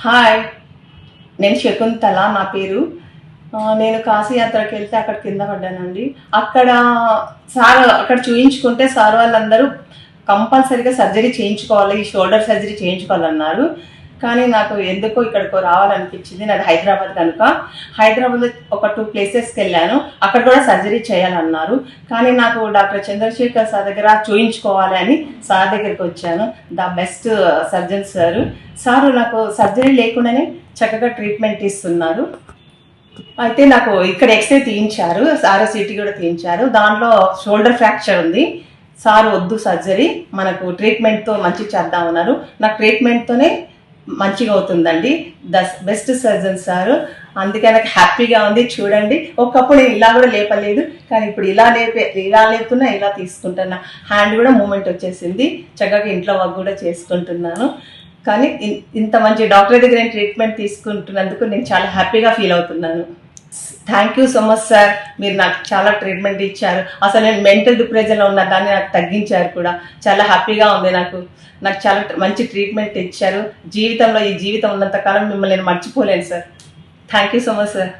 Hi, నేను శకుంతల నా పేరు. నేను కాశీయాత్రకి వెళ్తే అక్కడ కింద పడ్డానండి. అక్కడ చూయించుకుంటే సార్ వాళ్ళందరూ కంపల్సరీగా సర్జరీ చేయించుకోవాలి, ఈ షోల్డర్ సర్జరీ చేయించుకోవాలన్నారు. కానీ నాకు ఎందుకో ఇక్కడికో రావాలనిపించింది. నాది హైదరాబాద్ కనుక హైదరాబాద్లో ఒక 2 ప్లేసెస్కి వెళ్ళాను. అక్కడ కూడా సర్జరీ చేయాలన్నారు. కానీ నాకు డాక్టర్ చంద్రశేఖర్ సార్ దగ్గర చూయించుకోవాలి అని సార్ దగ్గరికి వచ్చాను. ద బెస్ట్ సర్జన్ సారు నాకు సర్జరీ లేకుండానే చక్కగా ట్రీట్మెంట్ ఇస్తున్నారు. అయితే నాకు ఇక్కడ ఎక్స్రే తీయించారు, RCT కూడా తీయించారు. దాంట్లో షోల్డర్ ఫ్రాక్చర్ ఉంది. సార్ వద్దు సర్జరీ, మనకు ట్రీట్మెంట్తో మంచి చేద్దామన్నారు. నాకు ట్రీట్మెంట్తోనే మంచిగా అవుతుందండి. Best surgeon sir. అందుకే నాకు హ్యాపీగా ఉంది. చూడండి, ఒకప్పుడు నేను ఇలా కూడా లేపలేదు, కానీ ఇప్పుడు ఇలా లేపుతున్నా, ఇలా తీసుకుంటున్నా. హ్యాండ్ కూడా మూమెంట్ వచ్చేసింది. చక్కగా ఇంట్లో వర్క్ కూడా చేసుకుంటున్నాను. కానీ ఇంత మంచి డాక్టర్ దగ్గర నేను ట్రీట్మెంట్ తీసుకుంటున్నందుకు నేను చాలా హ్యాపీగా ఫీల్ అవుతున్నాను. Thank you so much sir. మీరు నాకు చాలా ట్రీట్మెంట్ ఇచ్చారు. అసలు నేను మెంటల్ డిప్రెషన్లో ఉన్న దాన్ని నాకు తగ్గించారు కూడా. చాలా హ్యాపీగా ఉంది. నాకు చాలా మంచి ట్రీట్మెంట్ ఇచ్చారు. ఈ జీవితం ఉన్నంతకాలం మిమ్మల్ని నేను మర్చిపోలేను sir. Thank you so much sir.